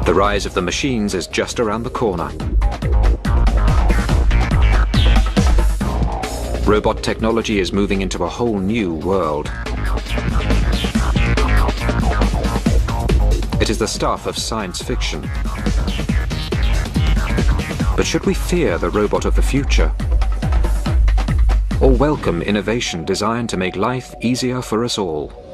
The rise of the machines is just around the corner. Robot technology is moving into a whole new world. It is the stuff of science fiction. But should we fear the robot of the future? Or welcome innovation designed to make life easier for us all?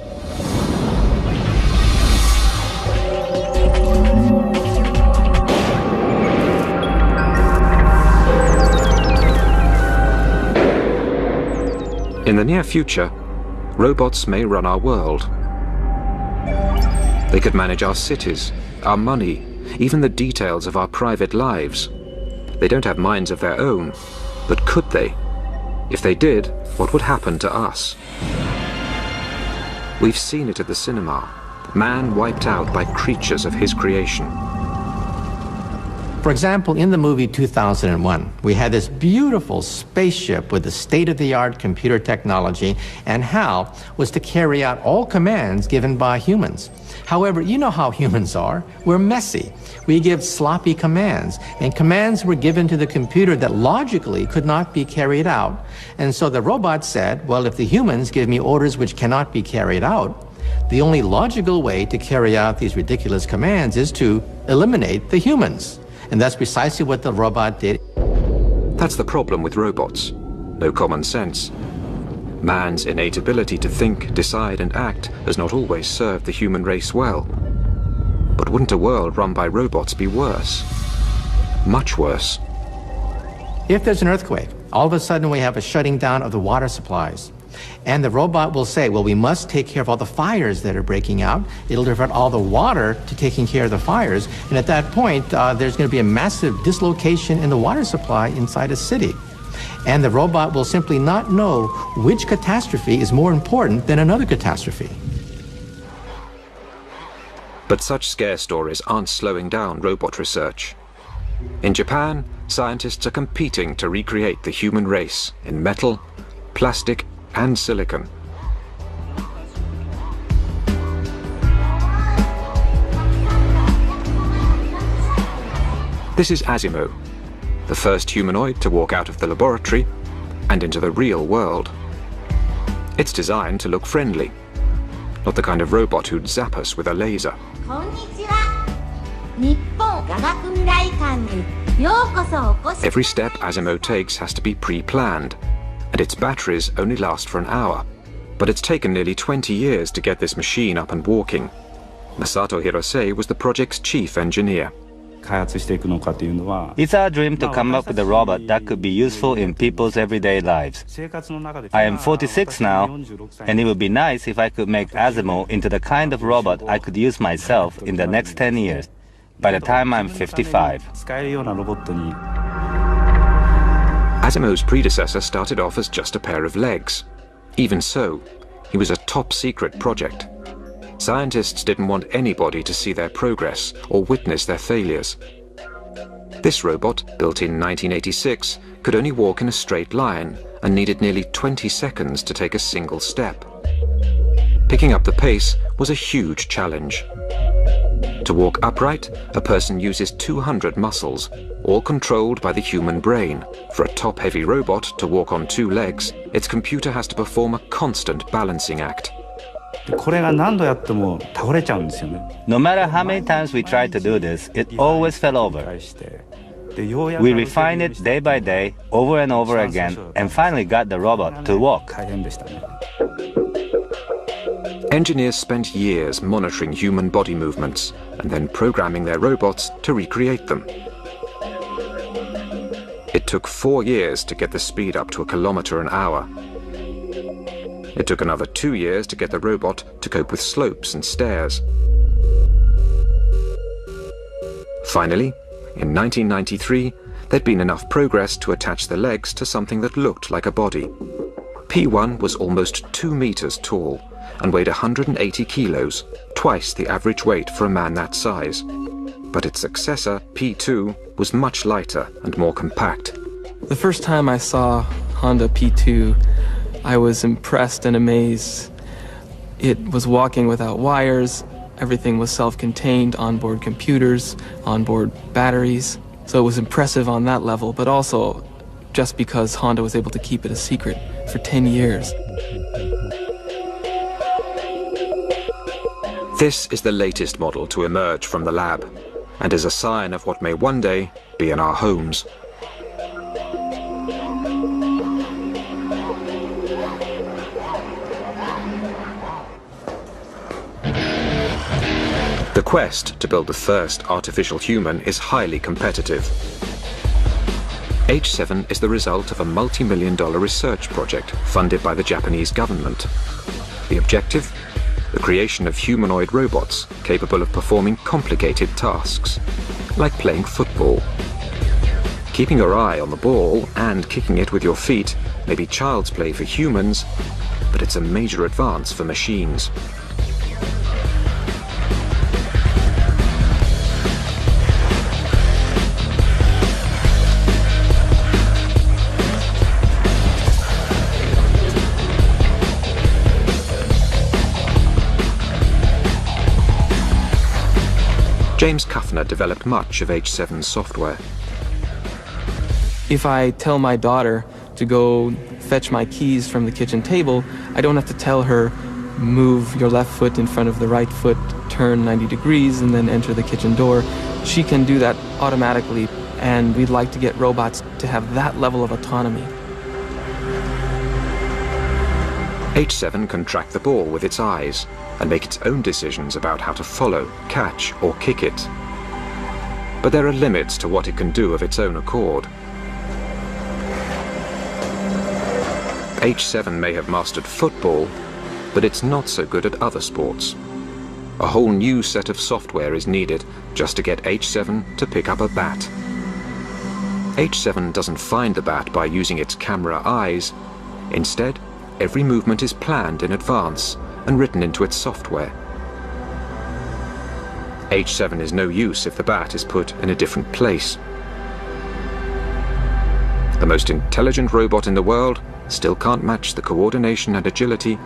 In the near future, robots may run our world. They could manage our cities, our money, even the details of our private lives. They don't have minds of their own, but could they? If they did, what would happen to us? We've seen it at the cinema. Man wiped out by creatures of his creation. For example, in the movie 2001, we had this beautiful spaceship with the state-of-the-art computer technology, and HAL was to carry out all commands given by humans. However, you know how humans are. We're messy. We give sloppy commands, and commands were given to the computer that logically could not be carried out. And so the robot said, well, if the humans give me orders which cannot be carried out, the only logical way to carry out these ridiculous commands is to eliminate the humans. And that's precisely what the robot did. That's the problem with robots. No common sense. Man's innate ability to think, decide, and act has not always served the human race well. But wouldn't a world run by robots be worse? Much worse. If there's an earthquake, all of a sudden we have a shutting down of the water supplies. And the robot will say, well, we must take care of all the fires that are breaking out. It'll divert all the water to taking care of the fires. And at that point, there's going to be a massive dislocation in the water supply inside a city. And the robot will simply not know which catastrophe is more important than another catastrophe. But such scare stories aren't slowing down robot research. In Japan, scientists are competing to recreate the human race in metal, plastic, and silicon. This is Asimo, the first humanoid to walk out of the laboratory and into the real world. It's designed to look friendly, not the kind of robot who'd zap us with a laser. Every step Asimo takes has to be pre-planned, and its batteries only last for an hour. But it's taken nearly 20 years to get this machine up and walking. Masato Hirose was the project's chief engineer. It's our dream to come up with a robot that could be useful in people's everyday lives. I am 46 now, and it would be nice if I could make Asimo into the kind of robot I could use myself in the next 10 years, by the time I'm 55. Asimo's predecessor started off as just a pair of legs. Even so, he was a top-secret project. Scientists didn't want anybody to see their progress or witness their failures. This robot, built in 1986, could only walk in a straight line and needed nearly 20 seconds to take a single step. Picking up the pace was a huge challenge. To walk upright, a person uses 200 muscles, all controlled by the human brain. For a top-heavy robot to walk on two legs, its computer has to perform a constant balancing act. No matter how many times we tried to do this, it always fell over. We refined it day by day, over and over again, and finally got the robot to walk. Engineers spent years monitoring human body movements and then programming their robots to recreate them. It took 4 years to get the speed up to 1 kilometer an hour. It took another 2 years to get the robot to cope with slopes and stairs. Finally, in 1993, there'd been enough progress to attach the legs to something that looked like a body. P1 was almost 2 meters tall and weighed 180 kilos, twice the average weight for a man that size. But its successor, P2, was much lighter and more compact. The first time I saw Honda P2, I was impressed and amazed. It was walking without wires. Everything was self-contained, onboard computers, onboard batteries. So it was impressive on that level, but also just because Honda was able to keep it a secret for 10 years. This is the latest model to emerge from the lab, and is a sign of what may one day be in our homes. The quest to build the first artificial human is highly competitive. H7 is the result of a multi-million-dollar research project funded by the Japanese government. The objective? The creation of humanoid robots capable of performing complicated tasks, like playing football. Keeping your eye on the ball and kicking it with your feet may be child's play for humans, but it's a major advance for machines. James Kuffner developed much of H7's software. If I tell my daughter to go fetch my keys from the kitchen table, I don't have to tell her, move your left foot in front of the right foot, turn 90 degrees, and then enter the kitchen door. She can do that automatically, and we'd like to get robots to have that level of autonomy. H7 can track the ball with its eyes and make its own decisions about how to follow, catch, or kick it. But there are limits to what it can do of its own accord. H7 may have mastered football, but it's not so good at other sports. A whole new set of software is needed just to get H7 to pick up a bat. H7 doesn't find the bat by using its camera eyes. Instead, every movement is planned in advance and written into its software. H7 is no use if the bat is put in a different place. The most intelligent robot in the world still can't match the coordination and agility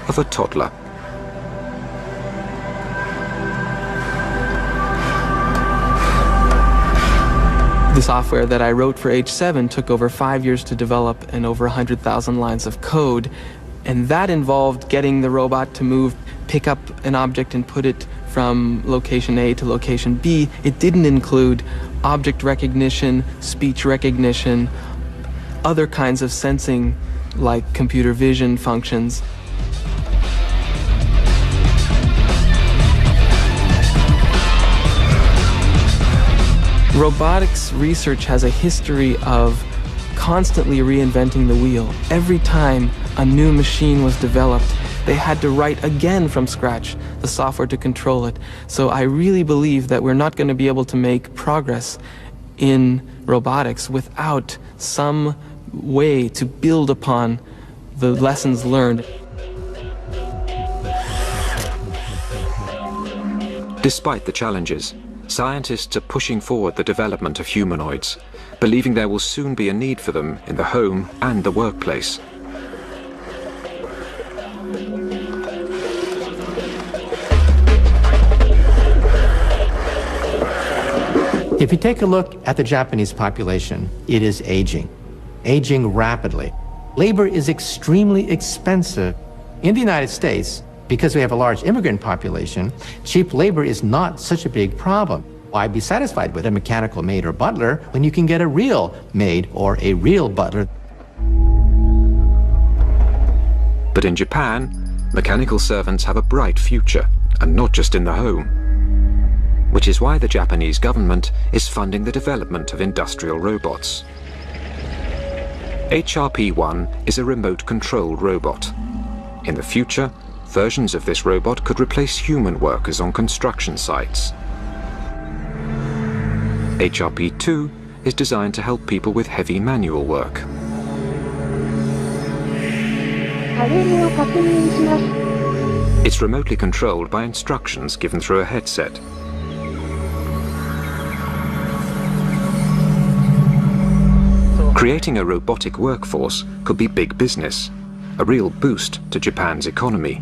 of a toddler. The software that I wrote for H7 took over 5 years to develop and over 100,000 lines of code. And that involved getting the robot to move, pick up an object and put it from location A to location B. It didn't include object recognition, speech recognition, other kinds of sensing like computer vision functions. Robotics research has a history of constantly reinventing the wheel. Every time a new machine was developed, they had to write again from scratch the software to control it. So I really believe that we're not going to be able to make progress in robotics without some way to build upon the lessons learned. Despite the challenges, scientists are pushing forward the development of humanoids, believing there will soon be a need for them in the home and the workplace. If you take a look at the Japanese population, it is aging rapidly. Labor is extremely expensive. In the United States, because we have a large immigrant population, cheap labor is not such a big problem. Why be satisfied with a mechanical maid or butler when you can get a real maid or a real butler? But in Japan, mechanical servants have a bright future, and not just in the home. Which is why the Japanese government is funding the development of industrial robots. HRP-1 is a remote-controlled robot. In the future, versions of this robot could replace human workers on construction sites. HRP-2 is designed to help people with heavy manual work. It's remotely controlled by instructions given through a headset. Creating a robotic workforce could be big business, a real boost to Japan's economy.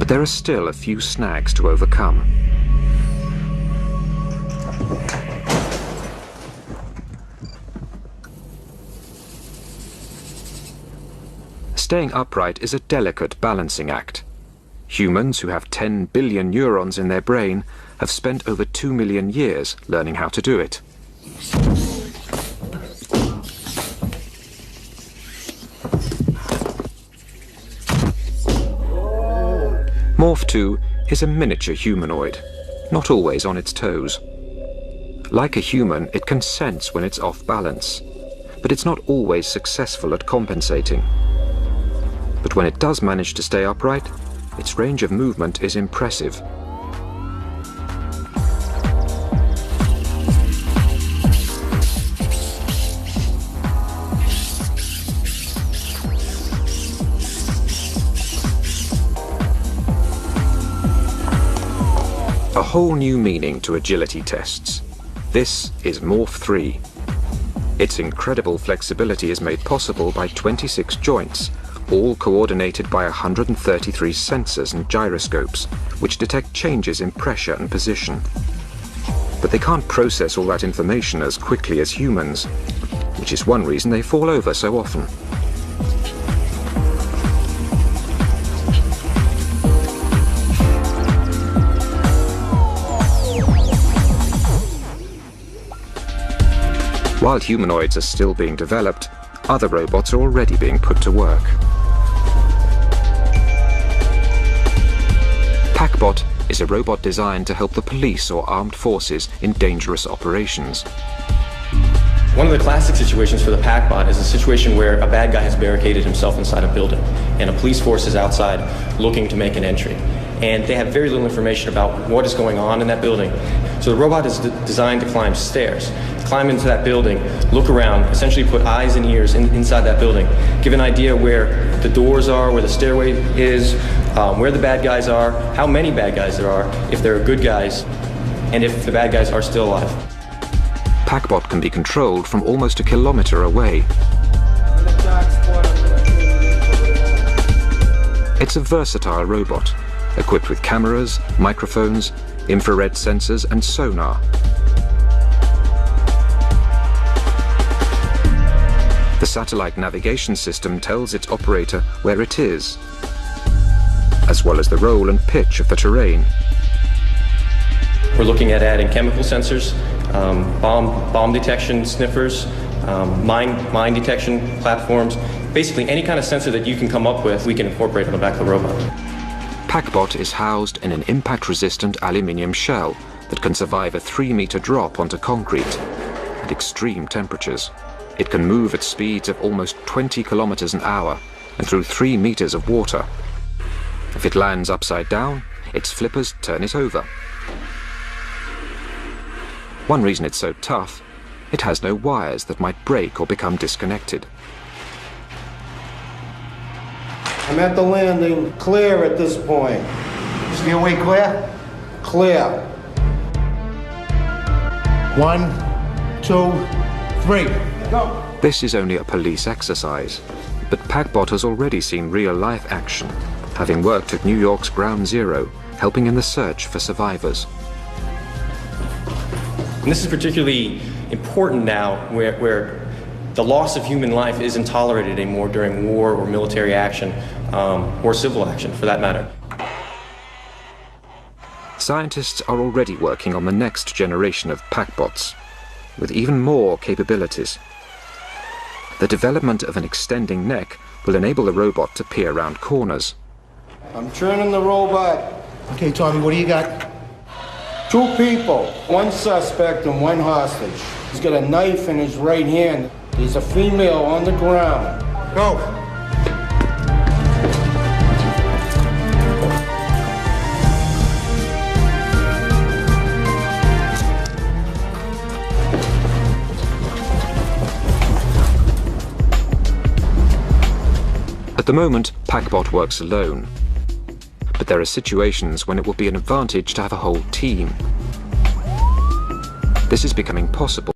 But there are still a few snags to overcome. Staying upright is a delicate balancing act. Humans who have 10 billion neurons in their brain have spent over 2 million years learning how to do it. Morph 2 is a miniature humanoid, not always on its toes. Like a human, it can sense when it's off balance, but it's not always successful at compensating. But when it does manage to stay upright, its range of movement is impressive. A whole new meaning to agility tests. This is Morph 3. Its incredible flexibility is made possible by 26 joints, all coordinated by 133 sensors and gyroscopes, which detect changes in pressure and position. But they can't process all that information as quickly as humans, which is one reason they fall over so often. While humanoids are still being developed, other robots are already being put to work. PackBot is a robot designed to help the police or armed forces in dangerous operations. One of the classic situations for the PackBot is a situation where a bad guy has barricaded himself inside a building and a police force is outside looking to make an entry. And they have very little information about what is going on in that building. So the robot is designed to climb stairs, climb into that building, look around, essentially put eyes and ears inside that building, give an idea where the doors are, where the stairway is, where the bad guys are, how many bad guys there are, if there are good guys, and if the bad guys are still alive. PackBot can be controlled from almost a kilometer away. It's a versatile robot, equipped with cameras, microphones, infrared sensors and sonar. The satellite navigation system tells its operator where it is, as well as the roll and pitch of the terrain. We're looking at adding chemical sensors, bomb detection sniffers, mine detection platforms. Basically any kind of sensor that you can come up with, we can incorporate on the back of the robot. PackBot is housed in an impact-resistant aluminium shell that can survive a 3-meter drop onto concrete at extreme temperatures. It can move at speeds of almost 20 kilometers an hour and through 3 meters of water. If it lands upside down, its flippers turn it over. One reason it's so tough, it has no wires that might break or become disconnected. I'm at the landing, clear at this point. Is the way clear? Clear. 1, 2, 3. Go. This is only a police exercise, but PackBot has already seen real-life action, having worked at New York's Ground Zero, helping in the search for survivors. And this is particularly important now where the loss of human life isn't tolerated anymore during war or military action, or civil action for that matter. Scientists are already working on the next generation of PackBots, with even more capabilities. The development of an extending neck will enable the robot to peer around corners. I'm turning the robot. Okay, Tommy, what do you got? 2 people, 1 suspect and 1 hostage. He's got a knife in his right hand. There's a female on the ground. Go. At the moment, PackBot works alone. But there are situations when it will be an advantage to have a whole team. This is becoming possible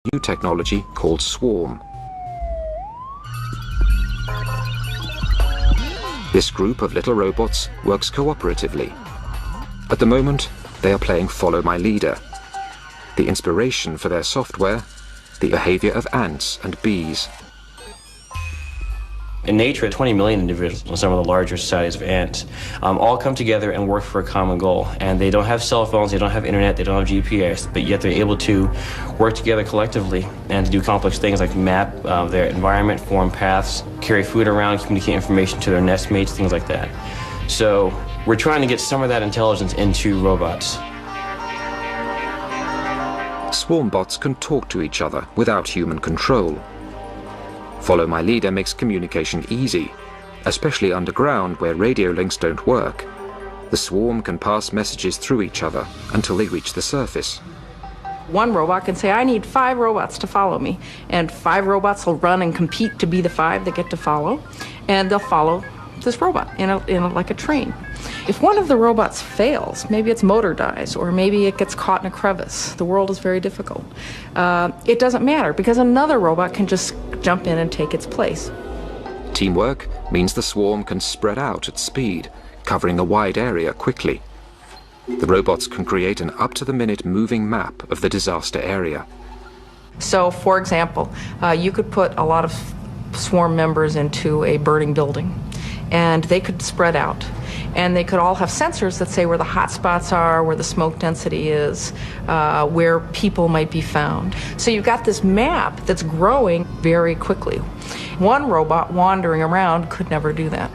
with new technology called Swarm. This group of little robots works cooperatively. At the moment, they are playing Follow My Leader. The inspiration for their software, the behavior of ants and bees. In nature, 20 million individuals, some of the larger societies of ants, all come together and work for a common goal. And they don't have cell phones, they don't have internet, they don't have GPS, but yet they're able to work together collectively and to do complex things like map their environment, form paths, carry food around, communicate information to their nest mates, things like that. So we're trying to get some of that intelligence into robots. Swarm bots can talk to each other without human control. Follow My Leader makes communication easy, especially underground where radio links don't work. The swarm can pass messages through each other until they reach the surface. One robot can say, I need 5 robots to follow me, and 5 robots will run and compete to be the 5 that get to follow, and they'll follow this robot like a train. If one of the robots fails, maybe its motor dies, or maybe it gets caught in a crevice, the world is very difficult. It doesn't matter, because another robot can just jump in and take its place. Teamwork means the swarm can spread out at speed, covering a wide area quickly. The robots can create an up-to-the-minute moving map of the disaster area. So, for example, you could put a lot of swarm members into a burning building, and they could spread out. And they could all have sensors that say where the hot spots are, where the smoke density is, where people might be found. So you've got this map that's growing very quickly. One robot wandering around could never do that.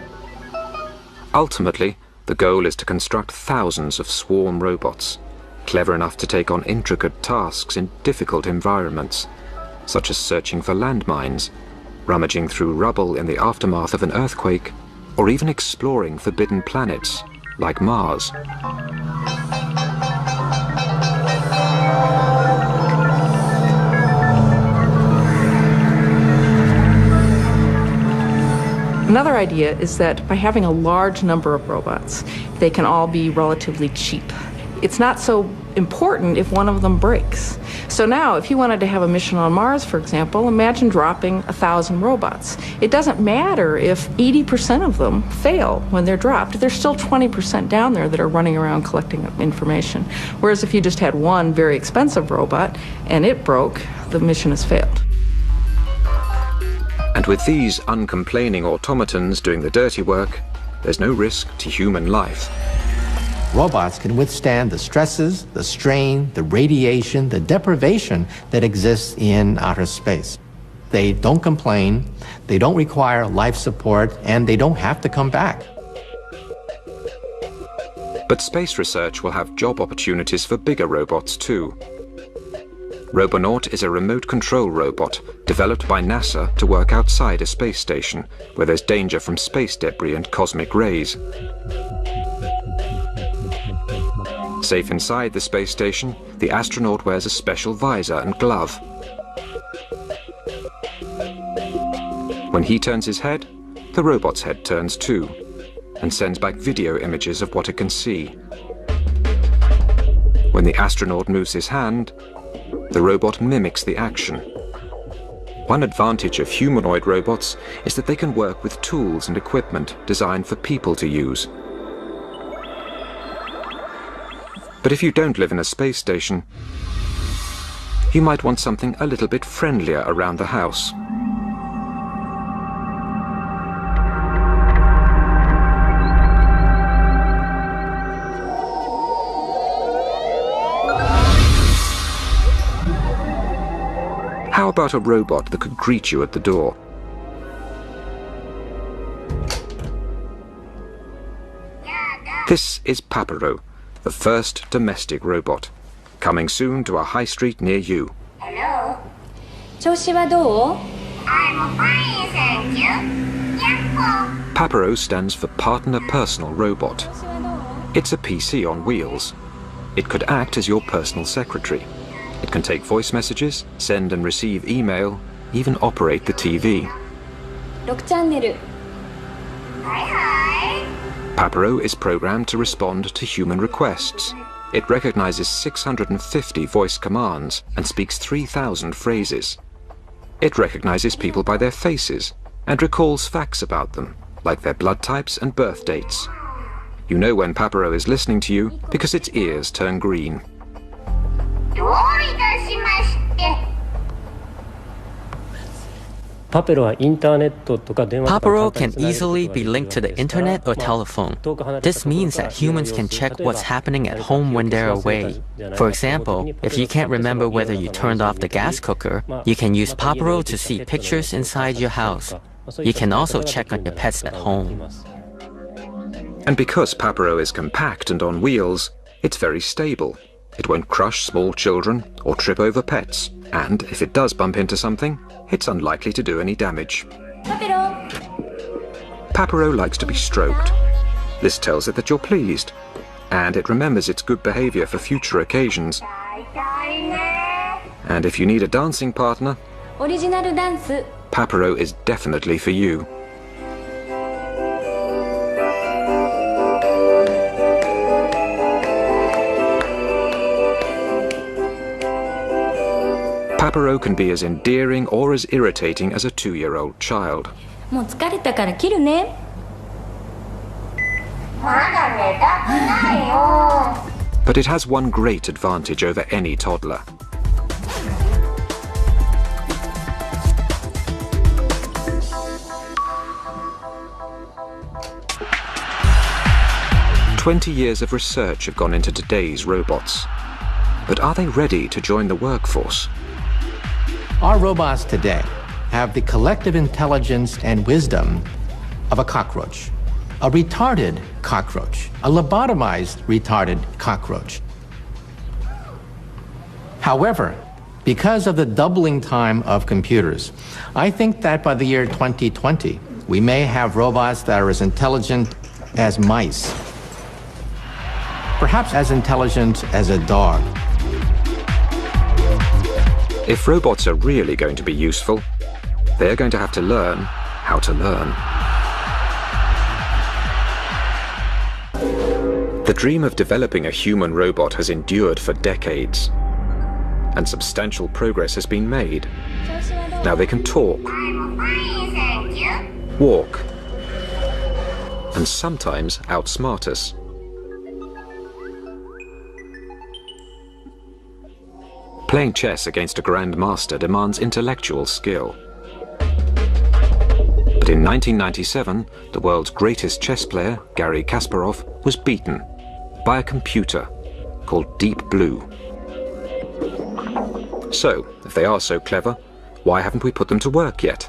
Ultimately, the goal is to construct thousands of swarm robots, clever enough to take on intricate tasks in difficult environments, such as searching for landmines, rummaging through rubble in the aftermath of an earthquake, or even exploring forbidden planets like Mars. Another idea is that by having a large number of robots, they can all be relatively cheap. It's not so important if one of them breaks. So now, if you wanted to have a mission on Mars, for example, imagine dropping 1,000 robots. It doesn't matter if 80% of them fail when they're dropped. There's still 20% down there that are running around collecting information. Whereas if you just had one very expensive robot and it broke, the mission has failed. And with these uncomplaining automatons doing the dirty work, there's no risk to human life. Robots can withstand the stresses, the strain, the radiation, the deprivation that exists in outer space. They don't complain, they don't require life support, and they don't have to come back. But space research will have job opportunities for bigger robots too. Robonaut is a remote control robot developed by NASA to work outside a space station where there's danger from space debris and cosmic rays. Safe inside the space station, the astronaut wears a special visor and glove. When he turns his head, the robot's head turns too, and sends back video images of what it can see. When the astronaut moves his hand, the robot mimics the action. One advantage of humanoid robots is that they can work with tools and equipment designed for people to use. But if you don't live in a space station, you might want something a little bit friendlier around the house. How about a robot that could greet you at the door? This is Paparo, the first domestic robot, coming soon to a high street near you. Hello. 調子はどう? I'm fine, thank you. Yakko. Paparo stands for Partner Personal Robot. It's a PC on wheels. It could act as your personal secretary. It can take voice messages, send and receive email, even operate the TV. 6チャンネル. Hi, hi. Paparo is programmed to respond to human requests. It recognizes 650 voice commands and speaks 3,000 phrases. It recognizes people by their faces and recalls facts about them, like their blood types and birth dates. You know when Papero is listening to you because its ears turn green. Papero can easily be linked to the internet or telephone. This means that humans can check what's happening at home when they're away. For example, if you can't remember whether you turned off the gas cooker, you can use Papero to see pictures inside your house. You can also check on your pets at home. And because Papero is compact and on wheels, it's very stable. It won't crush small children or trip over pets. And if it does bump into something, it's unlikely to do any damage. Papero likes to be stroked. This tells it that you're pleased, and it remembers its good behavior for future occasions. And if you need a dancing partner, Papero is definitely for you. Papero can be as endearing or as irritating as a 2-year-old child. But it has one great advantage over any toddler. "20 years of research have gone into today's robots. But are they ready to join the workforce? Our robots today have the collective intelligence and wisdom of a cockroach, a retarded cockroach, a lobotomized retarded cockroach. However, because of the doubling time of computers, I think that by the year 2020, we may have robots that are as intelligent as mice, perhaps as intelligent as a dog. If robots are really going to be useful, they're going to have to learn how to learn. The dream of developing a human robot has endured for decades, and substantial progress has been made. Now they can talk, walk, and sometimes outsmart us. Playing chess against a grandmaster demands intellectual skill. But in 1997, the world's greatest chess player, Garry Kasparov, was beaten by a computer called Deep Blue. So, if they are so clever, why haven't we put them to work yet?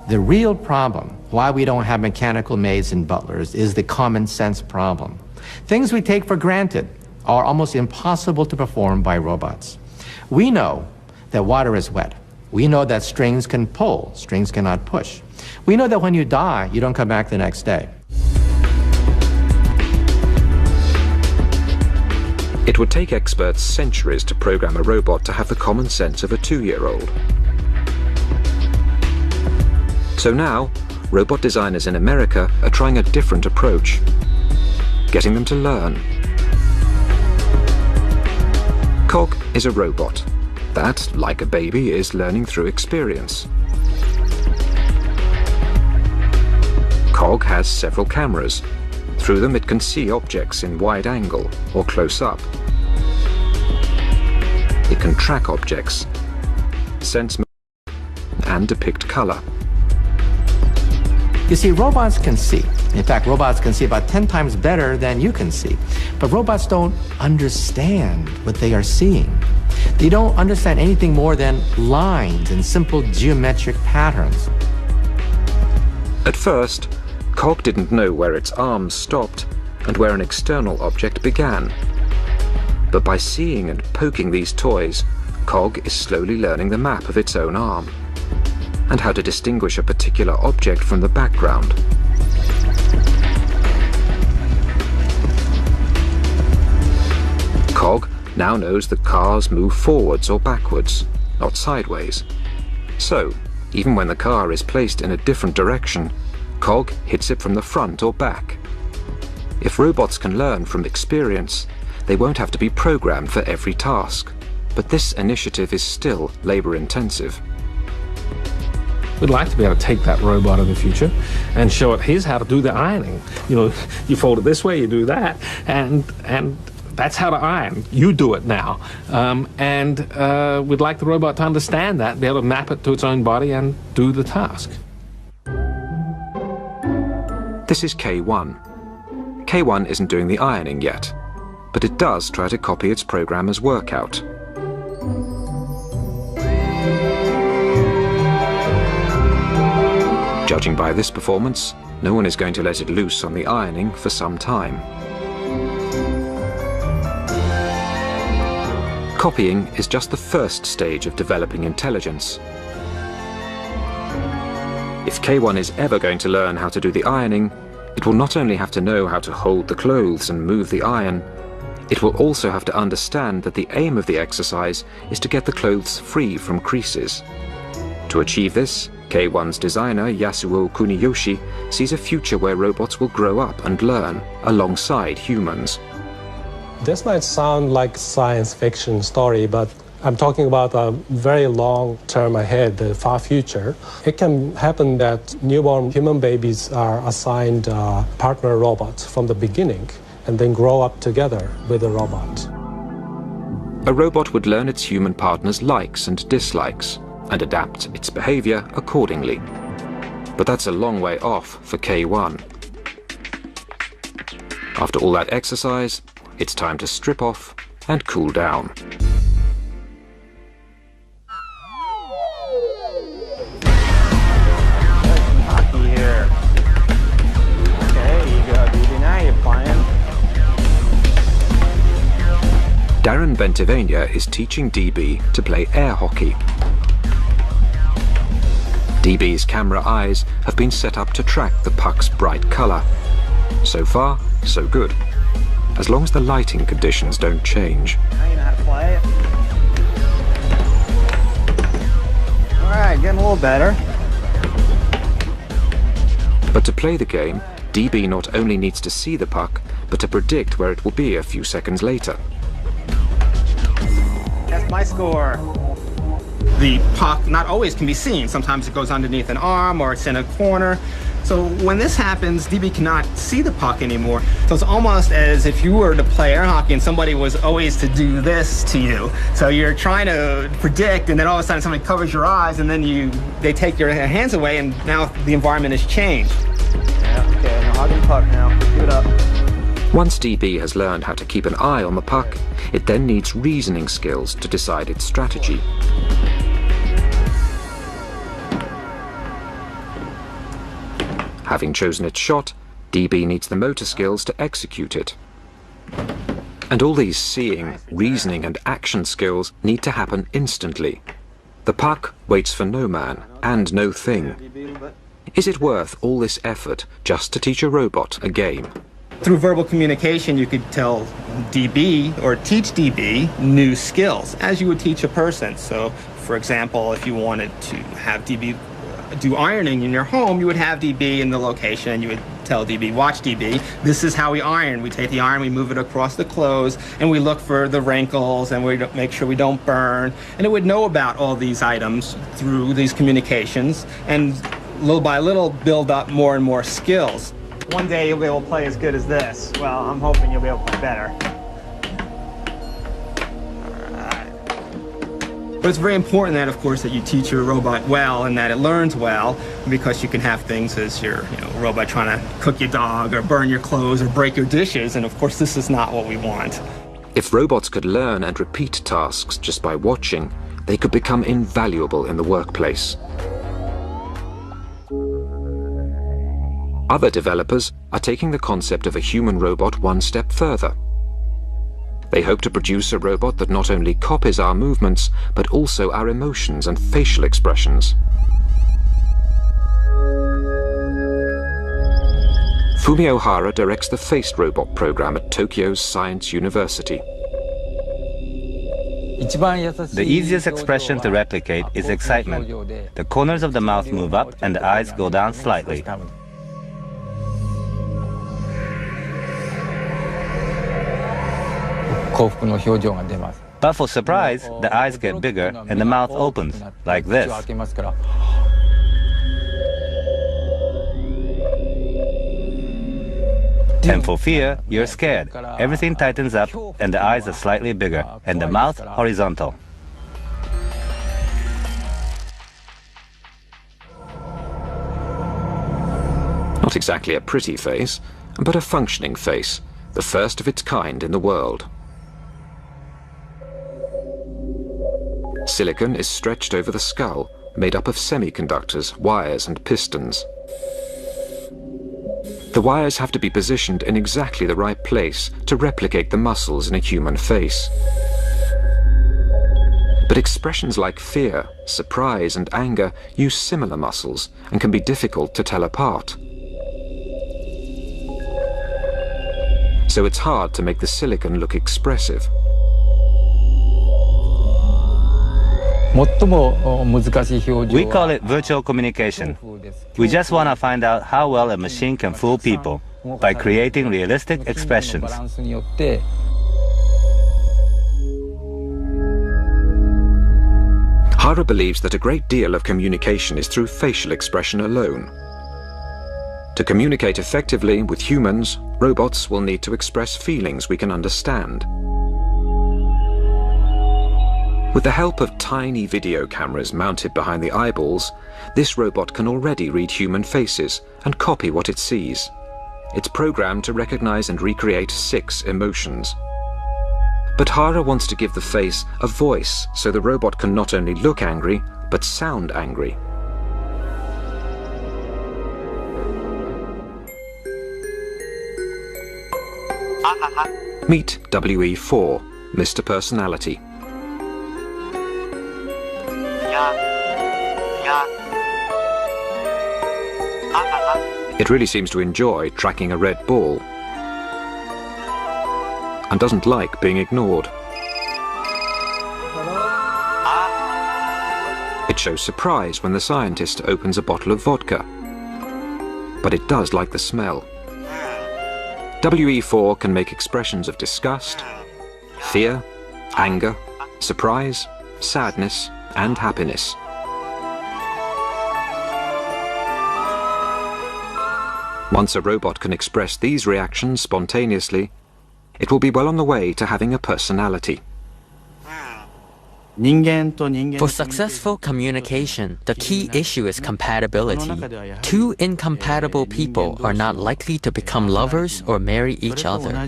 The real problem, why we don't have mechanical maids and butlers, is the common sense problem. Things we take for granted are almost impossible to perform by robots. We know that water is wet. We know that strings can pull, strings cannot push. We know that when you die, you don't come back the next day. It would take experts centuries to program a robot to have the common sense of a 2-year-old. So now, robot designers in America are trying a different approach, getting them to learn. Cog is a robot that, like a baby, is learning through experience. Cog has several cameras. Through them it can see objects in wide angle or close up. It can track objects, sense and depict color. You see, robots can see. In fact, robots can see about 10 times better than you can see. But robots don't understand what they are seeing. They don't understand anything more than lines and simple geometric patterns. At first, Cog didn't know where its arms stopped and where an external object began. But by seeing and poking these toys, Cog is slowly learning the map of its own arm and how to distinguish a particular object from the background. Cog now knows that cars move forwards or backwards, not sideways. So, even when the car is placed in a different direction, Cog hits it from the front or back. If robots can learn from experience, they won't have to be programmed for every task. But this initiative is still labor-intensive. We'd like to be able to take that robot in the future and show it, here's how to do the ironing. You know, you fold it this way, you do that, and that's how to iron. You do it now. We'd like the robot to understand that, be able to map it to its own body and do the task. This is K1. K1 isn't doing the ironing yet, but it does try to copy its programmer's workout. Judging by this performance, no one is going to let it loose on the ironing for some time. Copying is just the first stage of developing intelligence. If K1 is ever going to learn how to do the ironing, it will not only have to know how to hold the clothes and move the iron, it will also have to understand that the aim of the exercise is to get the clothes free from creases. To achieve this, K1's designer, Yasuo Kuniyoshi, sees a future where robots will grow up and learn alongside humans. This might sound like a science fiction story, but I'm talking about a very long term ahead, the far future. It can happen that newborn human babies are assigned partner robots from the beginning and then grow up together with a robot. A robot would learn its human partner's likes and dislikes and adapt its behavior accordingly. But that's a long way off for K1. After all that exercise, it's time to strip off and cool down. Hockey here. Okay, you go, dude. Now you're playing. Darren Bentivegna is teaching DB to play air hockey. DB's camera eyes have been set up to track the puck's bright colour. So far, so good. As long as the lighting conditions don't change. Now you know how to play it. Alright, getting a little better. But to play the game, DB not only needs to see the puck, but to predict where it will be a few seconds later. That's my score. The puck not always can be seen. Sometimes it goes underneath an arm or it's in a corner. So when this happens, DB cannot see the puck anymore. So it's almost as if you were to play air hockey and somebody was always to do this to you. So you're trying to predict, and then all of a sudden somebody covers your eyes, and then they take your hands away, and now the environment has changed. Yeah, okay, now hogging the puck now. Give it up. Once DB has learned how to keep an eye on the puck, it then needs reasoning skills to decide its strategy. Having chosen its shot, DB needs the motor skills to execute it. And all these seeing, reasoning and action skills need to happen instantly. The puck waits for no man and no thing. Is it worth all this effort just to teach a robot a game? Through verbal communication, you could tell DB or teach DB new skills as you would teach a person. So, for example, if you wanted to have DB do ironing in your home, you would have DB in the location and you would tell DB, watch DB, this is how we iron. We take the iron, we move it across the clothes, and we look for the wrinkles, and we make sure we don't burn. And it would know about all these items through these communications, and little by little build up more and more skills. One day you'll be able to play as good as this. Well, I'm hoping you'll be able to play better. But it's very important that, of course, that you teach your robot well and that it learns well, because you can have things as your robot trying to cook your dog or burn your clothes or break your dishes, and of course this is not what we want. If robots could learn and repeat tasks just by watching, they could become invaluable in the workplace. Other developers are taking the concept of a human robot one step further. They hope to produce a robot that not only copies our movements, but also our emotions and facial expressions. Fumio Hara directs the Faced Robot program at Tokyo's Science University. The easiest expression to replicate is excitement. The corners of the mouth move up and the eyes go down slightly. But for surprise, the eyes get bigger and the mouth opens, like this. And for fear, you're scared. Everything tightens up, and the eyes are slightly bigger, and the mouth horizontal. Not exactly a pretty face, but a functioning face, the first of its kind in the world. Silicon is stretched over the skull, made up of semiconductors, wires and pistons. The wires have to be positioned in exactly the right place to replicate the muscles in a human face. But expressions like fear, surprise and anger use similar muscles and can be difficult to tell apart. So it's hard to make the silicon look expressive. We call it virtual communication. We just want to find out how well a machine can fool people by creating realistic expressions. Hara believes that a great deal of communication is through facial expression alone. To communicate effectively with humans, robots will need to express feelings we can understand. With the help of tiny video cameras mounted behind the eyeballs, this robot can already read human faces and copy what it sees. It's programmed to recognize and recreate 6 emotions. But Hara wants to give the face a voice so the robot can not only look angry, but sound angry. Meet WE4, Mr. Personality. It really seems to enjoy tracking a red ball and doesn't like being ignored. It shows surprise when the scientist opens a bottle of vodka, but it does like the smell. WE4 can make expressions of disgust, fear, anger, surprise, sadness, and happiness. Once a robot can express these reactions spontaneously, it will be well on the way to having a personality. For successful communication, the key issue is compatibility. 2 incompatible people are not likely to become lovers or marry each other.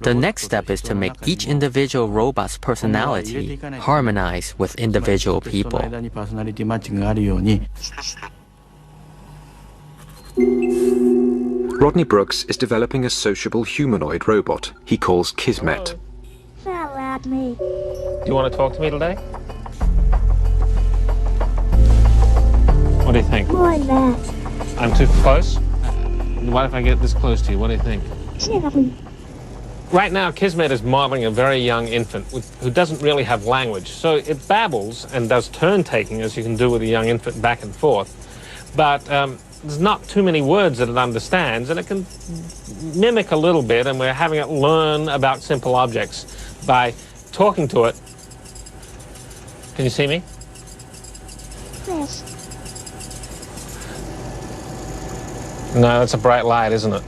The next step is to make each individual robot's personality harmonize with individual people. Rodney Brooks is developing a sociable humanoid robot he calls Kismet. Do you want to talk to me today? What do you think? More than that. I'm too close? What if I get this close to you? What do you think? Right now, Kismet is modeling a very young infant who doesn't really have language. So it babbles and does turn-taking, as you can do with a young infant, back and forth. But there's not too many words that it understands, and it can mimic a little bit, and we're having it learn about simple objects by talking to it. Can you see me? Yes. No, that's a bright light, isn't it?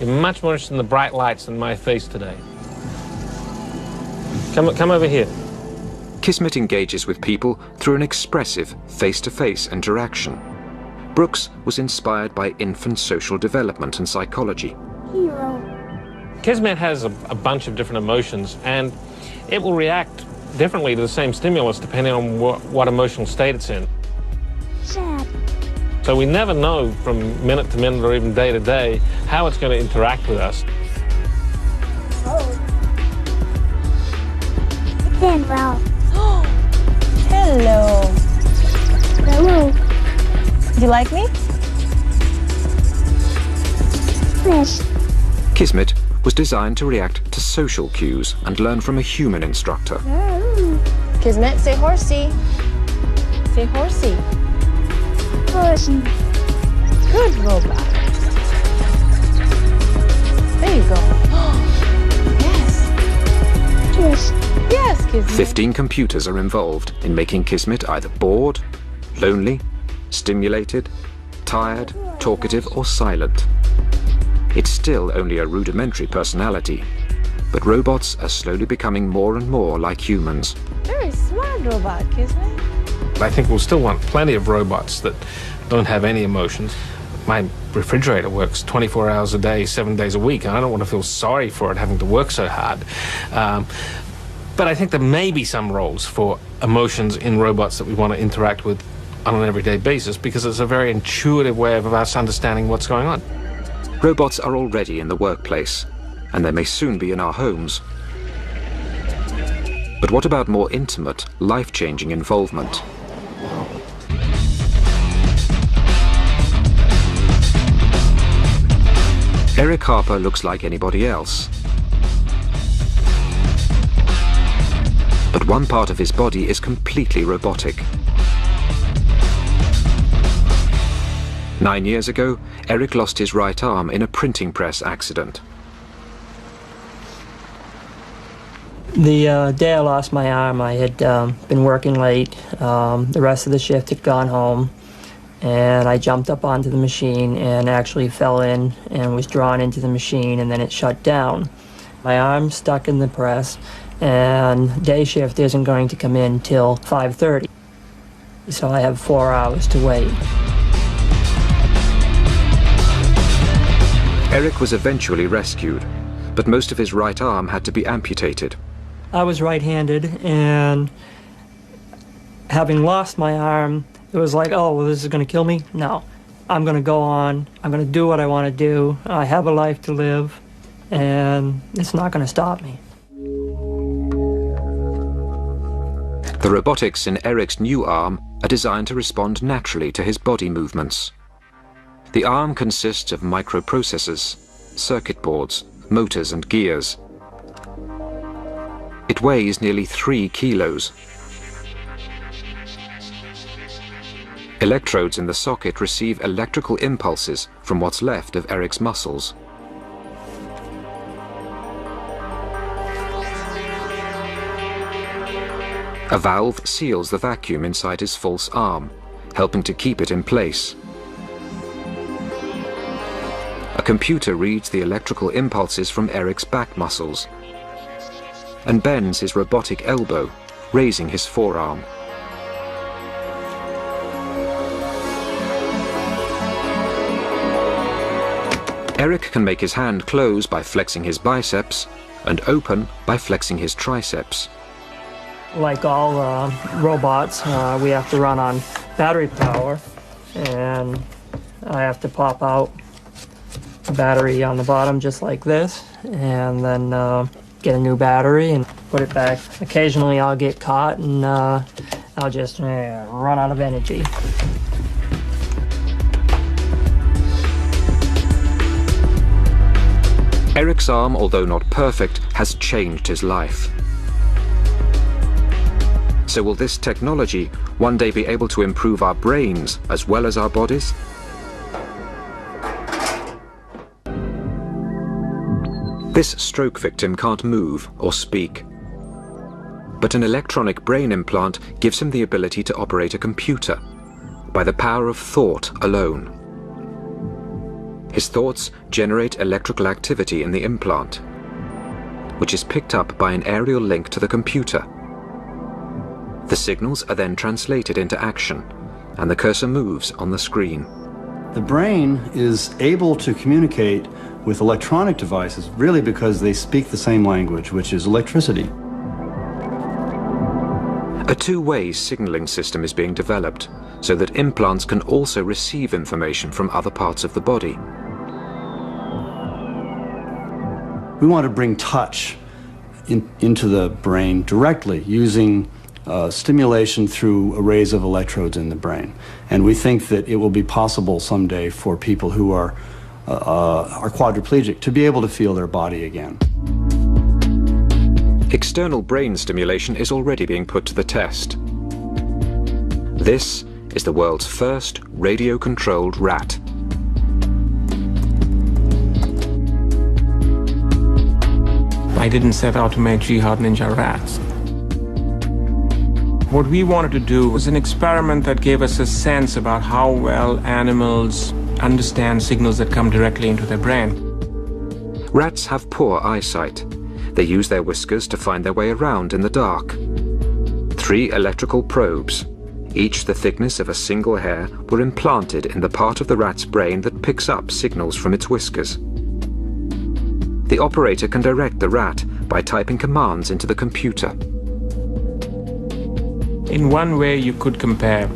You're much more interested in the bright lights than my face today. Come over here. Kismet engages with people through an expressive face-to-face interaction. Brooks was inspired by infant social development and psychology. Hero. Kismet has a bunch of different emotions, and it will react differently to the same stimulus depending on what emotional state it's in. Sad. So we never know from minute to minute or even day to day how it's going to interact with us. Then, Ralph. Hello. Hello. Do you like me? Yes. Kismet was designed to react to social cues and learn from a human instructor. Kismet, say horsey. Say horsey. Horsey. Good robot. There you go. Yes. Yes. Yes, Kismet. 15 computers are involved in making Kismet either bored, lonely, stimulated, tired, talkative, or silent. It's still only a rudimentary personality, but robots are slowly becoming more and more like humans. Very smart robot, isn't it? I think we'll still want plenty of robots that don't have any emotions. My refrigerator works 24 hours a day, 7 days a week, and I don't want to feel sorry for it having to work so hard. But I think there may be some roles for emotions in robots that we want to interact with on an everyday basis, because it's a very intuitive way of us understanding what's going on. Robots are already in the workplace, and they may soon be in our homes. But what about more intimate, life-changing involvement? Eric Harper looks like anybody else. But one part of his body is completely robotic. 9 years ago, Eric lost his right arm in a printing press accident. The day I lost my arm, I had been working late. The rest of the shift had gone home, and I jumped up onto the machine and actually fell in and was drawn into the machine, and then it shut down. My arm stuck in the press, and day shift isn't going to come in till 5:30, so I have 4 hours to wait. Eric was eventually rescued, but most of his right arm had to be amputated. I was right-handed, and having lost my arm, it was like, oh, well, this is going to kill me? No. I'm going to go on. I'm going to do what I want to do. I have a life to live, and it's not going to stop me. The robotics in Eric's new arm are designed to respond naturally to his body movements. The arm consists of microprocessors, circuit boards, motors and gears. It weighs nearly 3 kilos. Electrodes in the socket receive electrical impulses from what's left of Eric's muscles. A valve seals the vacuum inside his false arm, helping to keep it in place. A computer reads the electrical impulses from Eric's back muscles and bends his robotic elbow, raising his forearm. Eric can make his hand close by flexing his biceps and open by flexing his triceps. Like all robots, we have to run on battery power, and I have to pop out a battery on the bottom just like this, and then get a new battery and put it back. Occasionally I'll get caught and I'll just run out of energy. Eric's arm, although not perfect, has changed his life. So will this technology one day be able to improve our brains as well as our bodies? This stroke victim can't move or speak, but an electronic brain implant gives him the ability to operate a computer by the power of thought alone. His thoughts generate electrical activity in the implant, which is picked up by an aerial link to the computer. The signals are then translated into action, and the cursor moves on the screen. The brain is able to communicate with electronic devices really because they speak the same language, which is electricity. A two-way signaling system is being developed so that implants can also receive information from other parts of the body. We want to bring touch into the brain directly using stimulation through arrays of electrodes in the brain. And we think that it will be possible someday for people who are quadriplegic to be able to feel their body again. External brain stimulation is already being put to the test. This is the world's first radio-controlled rat. I didn't set out to make jihad ninja rats. What we wanted to do was an experiment that gave us a sense about how well animals understand signals that come directly into their brain. Rats have poor eyesight. They use their whiskers to find their way around in the dark. 3 electrical probes, each the thickness of a single hair, were implanted in the part of the rat's brain that picks up signals from its whiskers. The operator can direct the rat by typing commands into the computer. In one way, you could compare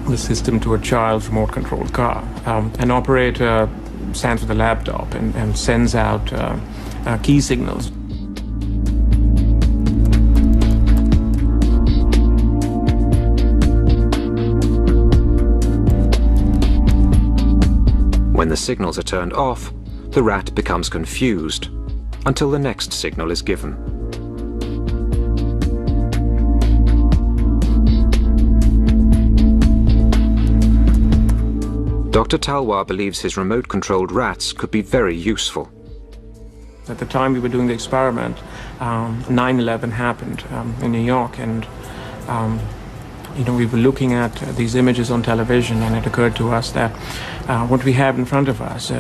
the system to a child's remote-controlled car. An operator stands with a laptop and sends out key signals. When the signals are turned off, the rat becomes confused until the next signal is given. Dr. Talwar believes his remote-controlled rats could be very useful. At the time we were doing the experiment, 9/11 happened in New York, and we were looking at these images on television, and it occurred to us that what we have in front of us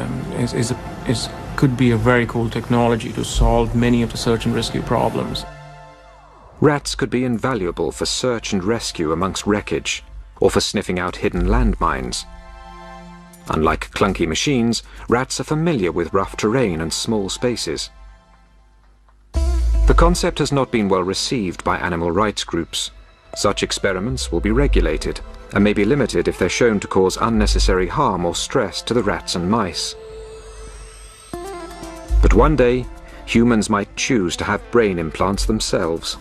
could be a very cool technology to solve many of the search and rescue problems. Rats could be invaluable for search and rescue amongst wreckage, or for sniffing out hidden landmines. Unlike clunky machines, rats are familiar with rough terrain and small spaces. The concept has not been well received by animal rights groups. Such experiments will be regulated and may be limited if they're shown to cause unnecessary harm or stress to the rats and mice. But one day, humans might choose to have brain implants themselves.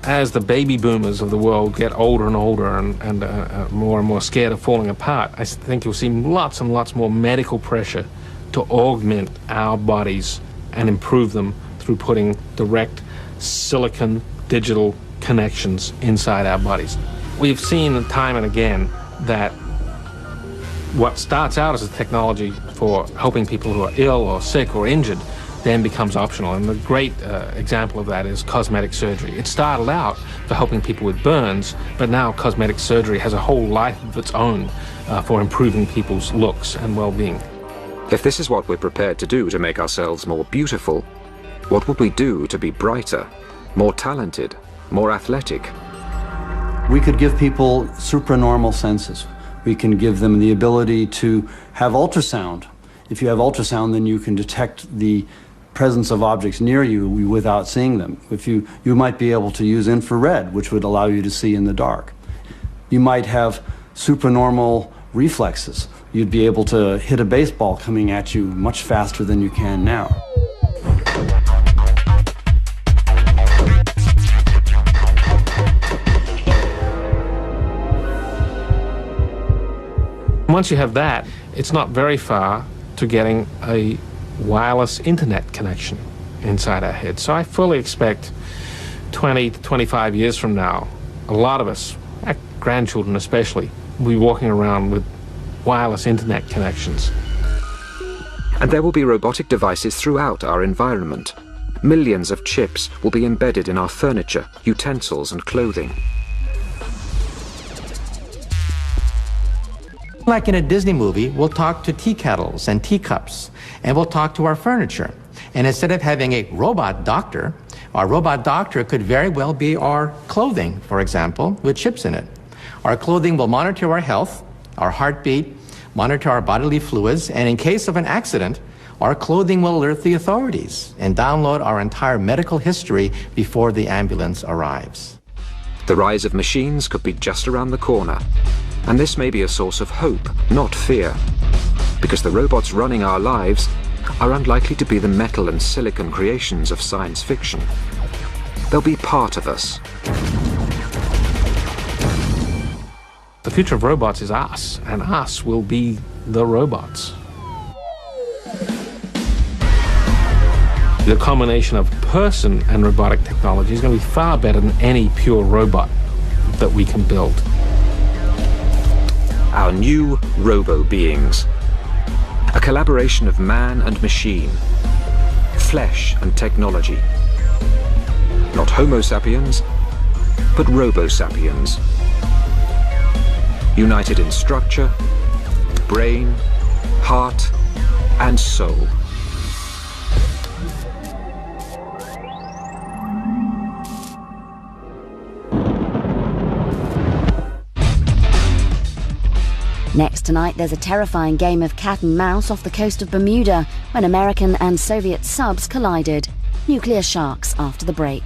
As the baby boomers of the world get older and older and more scared of falling apart, I think you'll see lots and lots more medical pressure to augment our bodies and improve them through putting direct silicon digital connections inside our bodies. We've seen time and again that what starts out as a technology for helping people who are ill or sick or injured then becomes optional. And the great example of that is cosmetic surgery. It started out for helping people with burns, but now cosmetic surgery has a whole life of its own for improving people's looks and well-being. If this is what we're prepared to do to make ourselves more beautiful, what would we do to be brighter, more talented, more athletic? We could give people supranormal senses. We can give them the ability to have ultrasound. If you have ultrasound, then you can detect the presence of objects near you without seeing them. If you might be able to use infrared, which would allow you to see in the dark. You might have supranormal reflexes. You'd be able to hit a baseball coming at you much faster than you can now. Once you have that, it's not very far to getting a wireless internet connection inside our head. So I fully expect 20 to 25 years from now, a lot of us, our grandchildren especially, will be walking around with wireless internet connections. And there will be robotic devices throughout our environment. Millions of chips will be embedded in our furniture, utensils and clothing. Like in a Disney movie, we'll talk to tea kettles and teacups, and we'll talk to our furniture. And instead of having a robot doctor, our robot doctor could very well be our clothing, for example, with chips in it. Our clothing will monitor our health, our heartbeat, monitor our bodily fluids, and in case of an accident, our clothing will alert the authorities and download our entire medical history before the ambulance arrives. The rise of machines could be just around the corner. And this may be a source of hope, not fear, because the robots running our lives are unlikely to be the metal and silicon creations of science fiction. They'll be part of us. The future of robots is us, and us will be the robots. The combination of person and robotic technology is going to be far better than any pure robot that we can build. Our new robo-beings. A collaboration of man and machine, flesh and technology. Not Homo sapiens, but RoboSapiens. United in structure, brain, heart, and soul. Next tonight, there's a terrifying game of cat and mouse off the coast of Bermuda when American and Soviet subs collided. Nuclear sharks after the break.